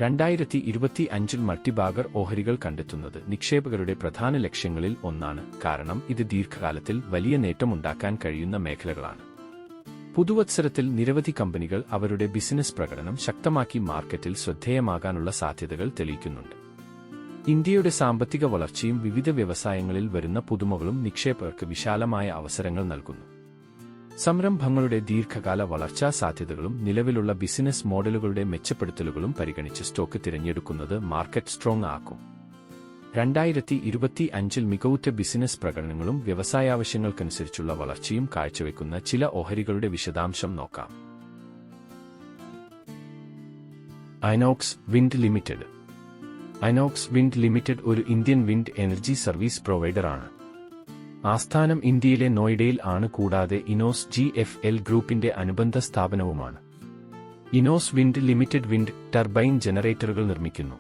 2025 multibagger ഓഹരികൾ കണ്ടെത്തുന്നത് നിക്ഷേപകരുടെ പ്രധാന ലക്ഷ്യങ്ങളിൽ ഒന്നാണ്, കാരണം ഇത് ദീർഘകാലത്തിൽ വലിയ നേട്ടമുണ്ടാക്കാൻ കഴിയുന്ന മേഖലകളാണ്. പുതുവത്സരത്തിൽ നിരവധി കമ്പനികൾ അവരുടെ ബിസിനസ് പ്രകടനം ശക്തമാക്കി മാർക്കറ്റിൽ ശ്രദ്ധേയമാകാനുള്ള സാധ്യതകൾ തെളിയിക്കുന്നുണ്ട്. ഇന്ത്യയുടെ സാമ്പത്തിക വളർച്ചയും വിവിധ വ്യവസായങ്ങളിൽ വരുന്ന പുതുമകളും നിക്ഷേപകർക്ക് വിശാലമായ അവസരങ്ങൾ നൽകുന്നു. സംരംഭങ്ങളുടെ ദീർഘകാല വളർച്ചാ സാധ്യതകളും നിലവിലുള്ള ബിസിനസ് മോഡലുകളുടെ മെച്ചപ്പെടുത്തലുകളും പരിഗണിച്ച് സ്റ്റോക്ക് തിരഞ്ഞെടുക്കുന്നത് മാർക്കറ്റ് സ്ട്രോങ് ആക്കും. 2025 മികവുറ്റ ബിസിനസ് പ്രകടനങ്ങളും വ്യവസായാവശ്യങ്ങൾക്കനുസരിച്ചുള്ള വളർച്ചയും കാഴ്ചവെക്കുന്ന ചില ഓഹരികളുടെ വിശദാംശം നോക്കാം. Inox Wind Limited. Inox Wind Limited ഒരു ഇന്ത്യൻ വിൻഡ് എനർജി സർവീസ് പ്രൊവൈഡറാണ്. ആസ്ഥാനം ഇന്ത്യയിലെ നോയിഡയിൽ ആണ്, കൂടാതെ ഇനോസ് GFL ഗ്രൂപ്പിന്റെ അനുബന്ധ സ്ഥാപനവുമാണ്. Inox Wind Limited wind turbine ജനറേറ്ററുകൾ നിർമ്മിക്കുന്നു.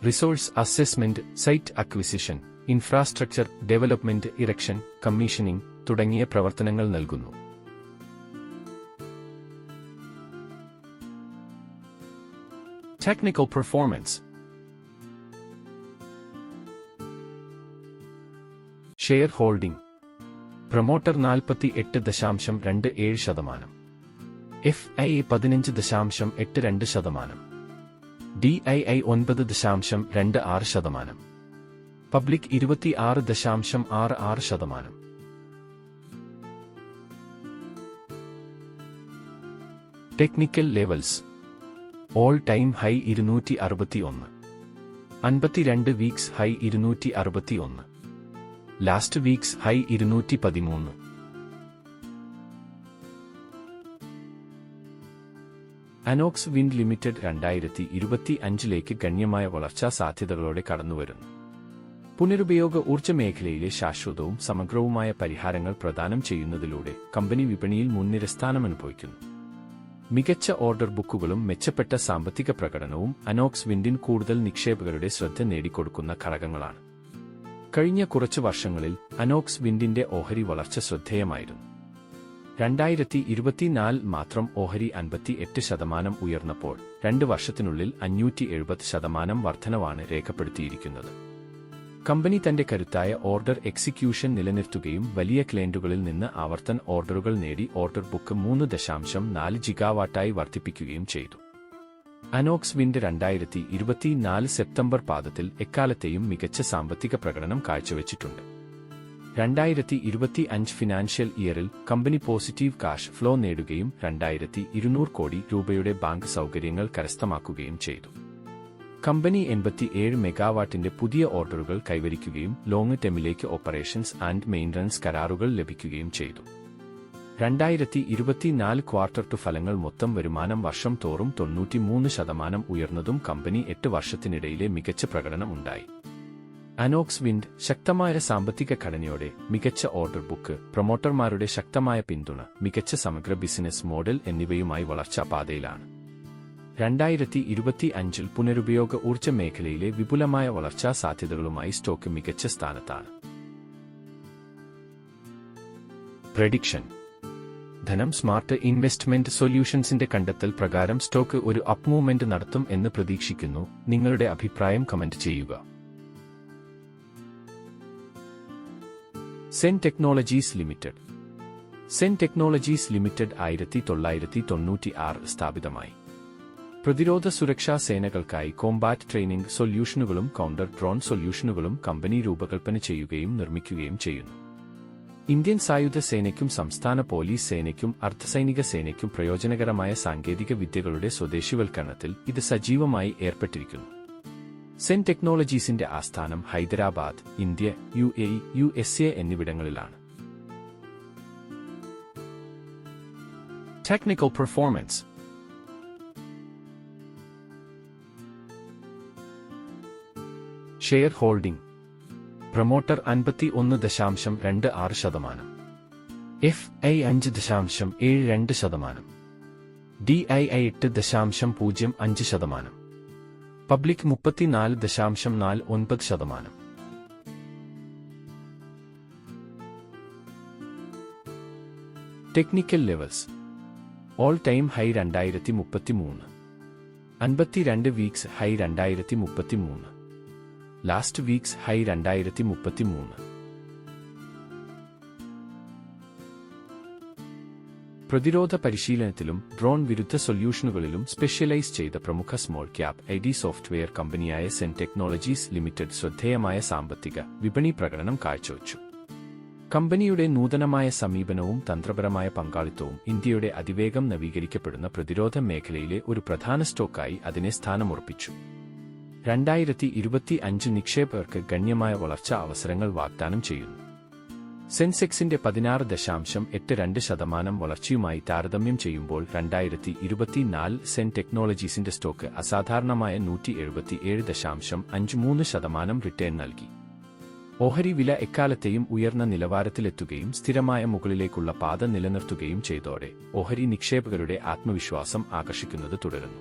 Resource assessment, site acquisition, infrastructure development, erection, commissioning തുടങ്ങിയ പ്രവർത്തനങ്ങൾ നൽകുന്നു. Technical performance. Share holding. Promoter 48.27%, FIA 15.82%, DII 9.26%, public 26.66%. Technical levels. All time high 261, 52 weeks high 261, last weeks high 213. അനോക്സ് wind limited 2025 ഗണ്യമായ വളർച്ചാ സാധ്യതകളോടെ കടന്നുവരുന്നു. പുനരുപയോഗ ഊർജ്ജ മേഖലയിലെ ശാശ്വതവും സമഗ്രവുമായ പരിഹാരങ്ങൾ പ്രദാനം ചെയ്യുന്നതിലൂടെ കമ്പനി വിപണിയിൽ മുൻനിര സ്ഥാനമനുഭവിക്കുന്നു. മികച്ച ഓർഡർ ബുക്കുകളും മെച്ചപ്പെട്ട സാമ്പത്തിക പ്രകടനവും അനോക്സ് വിൻഡിന് കൂടുതൽ നിക്ഷേപകരുടെ ശ്രദ്ധ നേടിക്കൊടുക്കുന്ന ഘടകങ്ങളാണ്. കഴിഞ്ഞ കുറച്ച് വർഷങ്ങളിൽ അനോക്സ് വിൻഡിന്റെ ഓഹരി വളർച്ച ശ്രദ്ധേയമായിരുന്നു. 2024 മാത്രം ഓഹരി 58% ഉയർന്നപ്പോൾ 2 വർഷത്തിനുള്ളിൽ 570% വർധനവാണ് രേഖപ്പെടുത്തിയിരിക്കുന്നത്. കമ്പനി തന്റെ കരുത്തായ ഓർഡർ എക്സിക്യൂഷൻ നിലനിർത്തുകയും വലിയ ക്ലയന്റുകളിൽ നിന്ന് ആവർത്തന ഓർഡറുകൾ നേടി ഓർഡർ ബുക്ക് 3.4 ജിഗാവാട്ടായി വർദ്ധിപ്പിക്കുകയും ചെയ്തു. അനോക്സ് വിൻഡ് 2024 സെപ്റ്റംബർ പാദത്തിൽ എക്കാലത്തെയും മികച്ച സാമ്പത്തിക പ്രകടനം കാഴ്ചവെച്ചിട്ടുണ്ട്. 2025 ഫിനാൻഷ്യൽ ഇയറിൽ കമ്പനി പോസിറ്റീവ് കാഷ് ഫ്ലോ നേടുകയും 2200 കോടി രൂപയുടെ ബാങ്ക് സൗകര്യങ്ങൾ കരസ്ഥമാക്കുകയും ചെയ്തു. കമ്പനി 87 മെഗാവാട്ടിന്റെ പുതിയ ഓർഡറുകൾ കൈവരിക്കുകയും ലോങ് ടേമിലേക്ക് ഓപ്പറേഷൻസ് ആൻഡ് മെയിന്റനൻസ് കരാറുകൾ ലഭിക്കുകയും ചെയ്തു. 2024 ക്വാർട്ടർ ടു ഫലങ്ങൾ മൊത്തം വരുമാനം വർഷം തോറും 93% ഉയർന്നതും കമ്പനി 8 വർഷത്തിനിടയിലെ മികച്ച പ്രകടനം ഉണ്ടായി. അനോക്സ് വിൻഡ് ശക്തമായ സാമ്പത്തിക ഘടനയോടെ മികച്ച ഓർഡർ ബുക്ക്, പ്രൊമോട്ടർമാരുടെ ശക്തമായ പിന്തുണ, മികച്ച സമഗ്ര ബിസിനസ് മോഡൽ എന്നിവയുമായി വളർച്ചാ പാതയിലാണ്. 2025 പുനരുപയോഗ ഊർജ്ജ മേഖലയിലെ വിപുലമായ വളർച്ചാ സാധ്യതകളുമായി സ്റ്റോക്ക് മികച്ച സ്ഥാനത്താണ്. പ്രഡിക്ഷൻ. ധനം സ്മാർട്ട് ഇൻവെസ്റ്റ്മെന്റ് സൊല്യൂഷൻസിന്റെ കണ്ടെത്തൽ പ്രകാരം സ്റ്റോക്ക് ഒരു അപ്പ് മൂവ്മെന്റ് നടത്തും എന്ന് പ്രതീക്ഷിക്കുന്നു. നിങ്ങളുടെ അഭിപ്രായം കമന്റ് ചെയ്യുക. സെൻ ടെക്നോളജീസ് ലിമിറ്റഡ്. സെൻ ടെക്നോളജീസ് ലിമിറ്റഡ് 1996 സ്ഥാപിതമായി. പ്രതിരോധ സുരക്ഷാ സേനകൾക്കായി കോംബാറ്റ് ട്രെയിനിംഗ് സൊല്യൂഷനുകളും കൗണ്ടർ ഡ്രോൺ സൊല്യൂഷനുകളും കമ്പനി രൂപകൽപ്പന ചെയ്യുകയും നിർമ്മിക്കുകയും ചെയ്യുന്നു. ഇന്ത്യൻ സായുധ സേനയ്ക്കും സംസ്ഥാന പോലീസ് സേനയ്ക്കും അർദ്ധസൈനിക സേനയ്ക്കും പ്രയോജനകരമായ സാങ്കേതിക വിദ്യകളുടെ സ്വദേശിവൽക്കരണത്തിൽ ഇത് സജീവമായി ഏർപ്പെട്ടിരിക്കുന്നു. സെൻ ടെക്നോളജീസിന്റെ ആസ്ഥാനം ഹൈദരാബാദ്, ഇന്ത്യ, UAE, USA എന്നിവിടങ്ങളിലാണ്. Technical performance. Share holding. Promoter 51.26%, FI 5.72%, DII 8.05%, public 34.49%. Technical levels. All time high 2033, 52 weeks high 2033. Last weeks high 2033. പ്രതിരോധ പരിശീലനത്തിലും ഡ്രോൺ വിരുദ്ധ സൊല്യൂഷനുകളിലും സ്പെഷ്യലൈസ് ചെയ്ത പ്രമുഖ സ്മോൾ ക്യാപ് ഐ.ടി. സോഫ്റ്റ്വെയർ കമ്പനിയായ സെൻ ടെക്നോളജീസ് ലിമിറ്റഡ് ശ്രദ്ധേയമായ സാമ്പത്തിക വിപണി പ്രകടനം കാഴ്ചവച്ചു. കമ്പനിയുടെ നൂതനമായ സമീപനവും തന്ത്രപരമായ പങ്കാളിത്തവും ഇന്ത്യയുടെ അതിവേഗം നവീകരിക്കപ്പെടുന്ന പ്രതിരോധ മേഖലയിലെ ഒരു പ്രധാന സ്റ്റോക്കായി അതിനെ സ്ഥാനമുറപ്പിച്ചു. 2025 നിക്ഷേപകർക്ക് ഗണ്യമായ വളർച്ചാ അവസരങ്ങൾ വാഗ്ദാനം ചെയ്യുന്നു. സെൻസെക്സിന്റെ 16.82% വളർച്ചയുമായി താരതമ്യം ചെയ്യുമ്പോൾ 2024 സെൻ ടെക്നോളജീസിന്റെ സ്റ്റോക്ക് അസാധാരണമായ 177.53% റിട്ടേൺ നൽകി. ഓഹരി വില എക്കാലത്തെയും ഉയർന്ന നിലവാരത്തിലെത്തുകയും സ്ഥിരമായ മുകളിലേക്കുള്ള പാത നിലനിർത്തുകയും ചെയ്തോടെ ഓഹരി നിക്ഷേപകരുടെ ആത്മവിശ്വാസം ആകർഷിക്കുന്നത് തുടരുന്നു.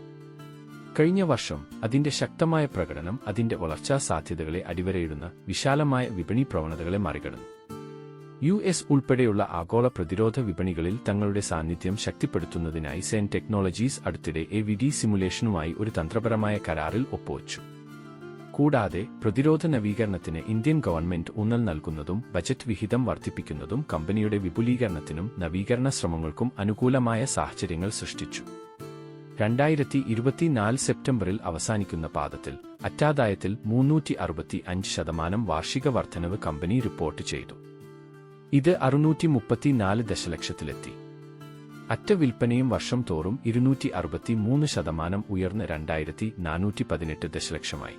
കഴിഞ്ഞ വർഷം അതിന്റെ ശക്തമായ പ്രകടനം അതിന്റെ വളർച്ചാ സാധ്യതകളെ അടിവരയിടുന്ന വിശാലമായ വിപണി പ്രവണതകളെ മറികടന്നു. യുഎസ് ഉൾപ്പെടെയുള്ള ആഗോള പ്രതിരോധ വിപണികളിൽ തങ്ങളുടെ സാന്നിധ്യം ശക്തിപ്പെടുത്തുന്നതിനായി സെൻ ടെക്നോളജീസ് അടുത്തിടെ എ.വി.ഡി. സിമുലേഷനുമായി ഒരു തന്ത്രപരമായ കരാറിൽ ഒപ്പുവച്ചു. കൂടാതെ പ്രതിരോധ നവീകരണത്തിന് ഇന്ത്യൻ ഗവൺമെന്റ് ഊന്നൽ നൽകുന്നതും ബജറ്റ് വിഹിതം വർദ്ധിപ്പിക്കുന്നതും കമ്പനിയുടെ വിപുലീകരണത്തിനും നവീകരണ ശ്രമങ്ങൾക്കും അനുകൂലമായ സാഹചര്യങ്ങൾ സൃഷ്ടിച്ചു. 2024 സെപ്റ്റംബറിൽ അവസാനിക്കുന്ന പാദത്തിൽ അറ്റാദായത്തിൽ 365% വാർഷിക വർധനവ് കമ്പനി റിപ്പോർട്ട് ചെയ്തു. ഇത് 634 ദശലക്ഷത്തിലെത്തി. അറ്റ വിൽപ്പനയും വർഷം തോറും 263% ഉയർന്ന് 2418 ദശലക്ഷമായി.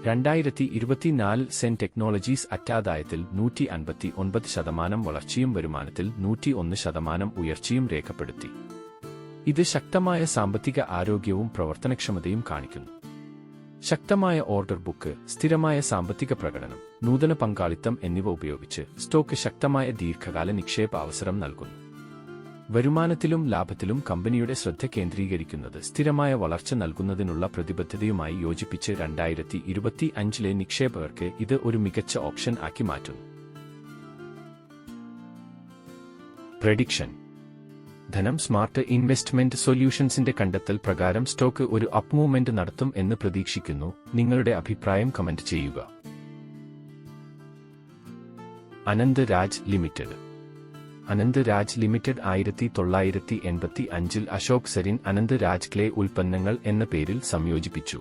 2024 സെൻ ടെക്നോളജീസ് അറ്റാദായത്തിൽ 159% വളർച്ചയും വരുമാനത്തിൽ 101% ഉയർച്ചയും രേഖപ്പെടുത്തി. ഇത് ശക്തമായ സാമ്പത്തിക ആരോഗ്യവും പ്രവർത്തനക്ഷമതയും കാണിക്കുന്നു. ശക്തമായ ഓർഡർ ബുക്ക്, സ്ഥിരമായ സാമ്പത്തിക പ്രകടനം, നൂതന പങ്കാളിത്തം എന്നിവ ഉപയോഗിച്ച് സ്റ്റോക്ക് ശക്തമായ ദീർഘകാല നിക്ഷേപ അവസരം നൽകുന്നു. വരുമാനത്തിലും ലാഭത്തിലും കമ്പനിയുടെ ശ്രദ്ധ കേന്ദ്രീകരിക്കുന്നത് സ്ഥിരമായ വളർച്ച നൽകുന്നതിനുള്ള പ്രതിബദ്ധതയുമായി യോജിപ്പിച്ച് 2025 നിക്ഷേപകർക്ക് ഇത് ഒരു മികച്ച ഓപ്ഷൻ ആക്കി മാറ്റുന്നു. പ്രഡിക്ഷൻ. ധനം സ്മാർട്ട് ഇൻവെസ്റ്റ്മെന്റ് സൊല്യൂഷൻസിന്റെ കണ്ടെത്തൽ പ്രകാരം സ്റ്റോക്ക് ഒരു അപ്പ് മൂവ്മെന്റ് നടത്തും എന്ന് പ്രതീക്ഷിക്കുന്നു. നിങ്ങളുടെ അഭിപ്രായം കമന്റ് ചെയ്യുക. Anant Raj Limited. Anant Raj Limited 1985 Ashok Sarin Anant Raj clay ഉൽപ്പന്നങ്ങൾ എന്ന പേരിൽ സംയോജിപ്പിച്ചു.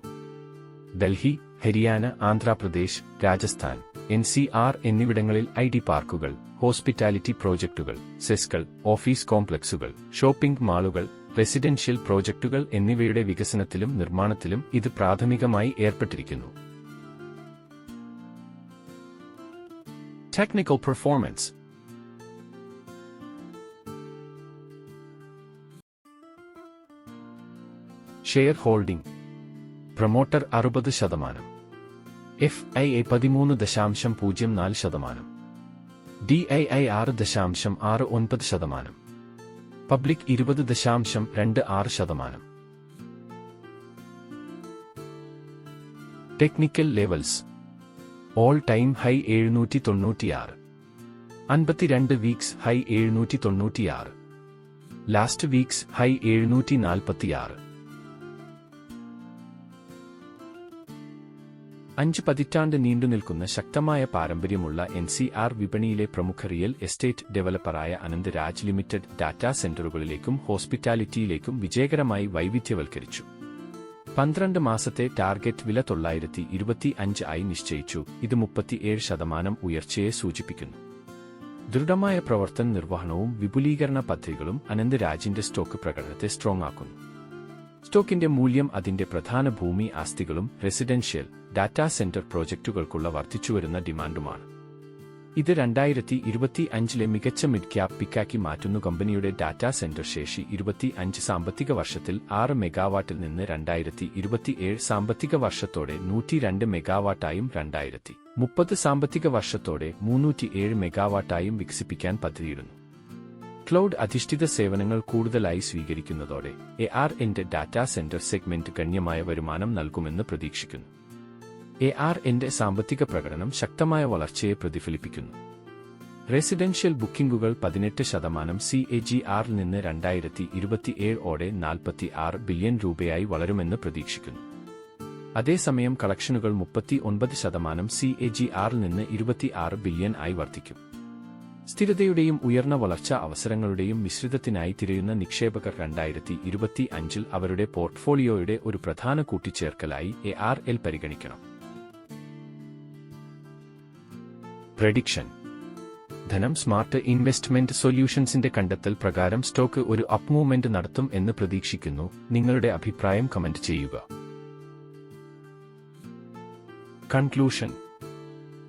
ഡൽഹി, ഹരിയാന, ആന്ധ്രാപ്രദേശ്, രാജസ്ഥാൻ, NCR എന്നിവിടങ്ങളിൽ ഐ.ടി. പാർക്കുകൾ, ഹോസ്പിറ്റാലിറ്റി പ്രോജക്റ്റുകൾ, സെസ്കൾ, ഓഫീസ് കോംപ്ലക്സുകൾ, ഷോപ്പിംഗ് മാളുകൾ, റെസിഡൻഷ്യൽ പ്രോജക്റ്റുകൾ എന്നിവയുടെ വികസനത്തിലും നിർമ്മാണത്തിലും ഇത് പ്രാഥമികമായി ഏർപ്പെട്ടിരിക്കുന്നു. Technical performance. Share holding. Promoter 60%, FIA 13.04%, DII 6.69%, public 20.26%. Technical levels. All time high 796, 52 weeks high 796, last weeks high 746. 5 പതിറ്റാണ്ട് നീണ്ടുനിൽക്കുന്ന ശക്തമായ പാരമ്പര്യമുള്ള NCR വിപണിയിലെ പ്രമുഖ റിയൽ എസ്റ്റേറ്റ് ഡെവലപ്പറായ അനന്ത് രാജ് ലിമിറ്റഡ് ഡാറ്റാ സെന്ററുകളിലേക്കും ഹോസ്പിറ്റാലിറ്റിയിലേക്കും വിജയകരമായി വൈവിധ്യവൽക്കരിച്ചു. 12 മാസത്തെ ടാർഗറ്റ് വില 925 ആയി നിശ്ചയിച്ചു. ഇത് 37% ഉയർച്ചയെ സൂചിപ്പിക്കുന്നു. ദൃഢമായ പ്രവർത്തന നിർവഹണവും വിപുലീകരണ പദ്ധതികളും അനന്ത് രാജിന്റെ സ്റ്റോക്ക് പ്രകടനത്തെ സ്ട്രോങ് ആക്കുന്നു. സ്റ്റോക്കിന്റെ മൂല്യം അതിന്റെ പ്രധാന ഭൂമി ആസ്തികളും റെസിഡൻഷ്യൽ ഡാറ്റാ സെന്റർ പ്രോജക്റ്റുകൾക്കുള്ള വർദ്ധിച്ചുവരുന്ന ഡിമാൻഡുമാണ്. ഇത് 2025 മികച്ച മിഡ് ക്യാപ് പിക്കാക്കി മാറ്റുന്നു. കമ്പനിയുടെ ഡാറ്റാ സെന്റർ ശേഷി 25 സാമ്പത്തിക വർഷത്തിൽ 6 മെഗാവാട്ടിൽ നിന്ന് 2027 സാമ്പത്തിക വർഷത്തോടെ 102 മെഗാവാട്ടായും 2030 സാമ്പത്തിക വർഷത്തോടെ 307 മെഗാവാട്ടായും വികസിപ്പിക്കാൻ പദ്ധതിയിടുന്നു. ക്ലൗഡ് അധിഷ്ഠിത സേവനങ്ങൾ കൂടുതലായി സ്വീകരിക്കുന്നതോടെ AR-ന്റെ ഡാറ്റാ സെന്റർ സെഗ്മെന്റ് ഗണ്യമായ വരുമാനം നൽകുമെന്ന് പ്രതീക്ഷിക്കുന്നു. AR-ന്റെ സാമ്പത്തിക പ്രകടനം ശക്തമായ വളർച്ചയെ പ്രതിഫലിപ്പിക്കുന്നു. റെസിഡൻഷ്യൽ ബുക്കിംഗുകൾ 18% CAGR-ൽ നിന്ന് 2027-ഓടെ 46 ബില്യൺ രൂപയായി വളരുമെന്ന് പ്രതീക്ഷിക്കുന്നു. അതേസമയം കളക്ഷനുകൾ 39% CAGR-ൽ നിന്ന് 26 ബില്യൺ ആയി വർദ്ധിക്കും. സ്ഥിരതയുടെയും ഉയർന്ന വളർച്ചാ അവസരങ്ങളുടെയും മിശ്രിതത്തിനായി തിരയുന്ന നിക്ഷേപകർ 2025-ൽ അവരുടെ പോർട്ട്ഫോളിയോയുടെ ഒരു പ്രധാന കൂട്ടിച്ചേർക്കലായി ARL പരിഗണിക്കണം. പ്രഡിക്ഷൻ. ധനം സ്മാർട്ട് ഇൻവെസ്റ്റ്മെന്റ് സൊല്യൂഷൻസിന്റെ കണ്ടെത്തൽ പ്രകാരം സ്റ്റോക്ക് ഒരു അപ്പ് മൂവ്മെന്റ് നടത്തും എന്ന് പ്രതീക്ഷിക്കുന്നു. നിങ്ങളുടെ അഭിപ്രായം കമന്റ് ചെയ്യുക. കൺക്ലൂഷൻ.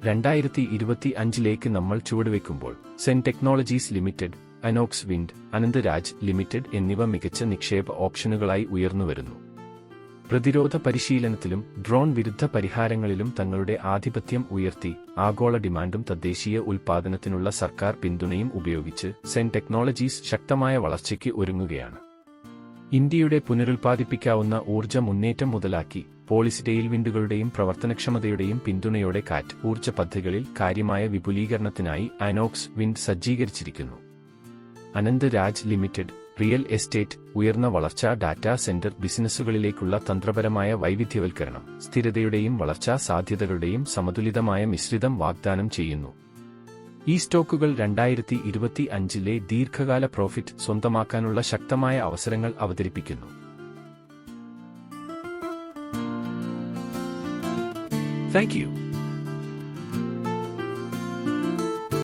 2025-ലേക്ക് നമ്മൾ ചുവടുവെക്കുമ്പോൾ സെൻ ടെക്നോളജീസ് ലിമിറ്റഡ്, അനോക്സ് വിൻഡ്, അനന്ത് രാജ് ലിമിറ്റഡ് എന്നിവ മികച്ച നിക്ഷേപ ഓപ്ഷനുകളായി ഉയർന്നുവരുന്നു. പ്രതിരോധ പരിശീലനത്തിലും ഡ്രോൺ വിരുദ്ധ പരിഹാരങ്ങളിലും തങ്ങളുടെ ആധിപത്യം ഉയർത്തി ആഗോള ഡിമാൻഡും തദ്ദേശീയ ഉൽപ്പാദനത്തിനുള്ള സർക്കാർ പിന്തുണയും ഉപയോഗിച്ച് സെൻ ടെക്നോളജീസ് ശക്തമായ വളർച്ചയ്ക്ക് ഒരുങ്ങുകയാണ്. ഇന്ത്യയുടെ പുനരുൽപ്പാദിപ്പിക്കാവുന്ന ഊർജ്ജ മുന്നേറ്റം മുതലാക്കി പോളിസി ടെയിൽവിൻഡുകളുടെയും പ്രവർത്തനക്ഷമതയുടെയും പിന്തുണയോടെ കാറ്റ് ഊർജ്ജ പദ്ധതികളിൽ കാര്യമായ വിപുലീകരണത്തിനായി അനോക്സ് വിൻഡ് സജ്ജീകരിച്ചിരിക്കുന്നു. Anant Raj Limited real estate, ഉയർന്ന വളർച്ചാ ഡാറ്റാ സെന്റർ ബിസിനസ്സുകളിലേക്കുള്ള തന്ത്രപരമായ വൈവിധ്യവൽക്കരണം, സ്ഥിരതയുടെയും വളർച്ചാ സാധ്യതകളുടെയും സമതുലിതമായ മിശ്രിതം വാഗ്ദാനം ചെയ്യുന്നു. ഈ സ്റ്റോക്കുകൾ 2025-ലെ ദീർഘകാല പ്രോഫിറ്റ് സ്വന്തമാക്കാനുള്ള ശക്തമായ അവസരങ്ങൾ അവതരിപ്പിക്കുന്നു. Thank you.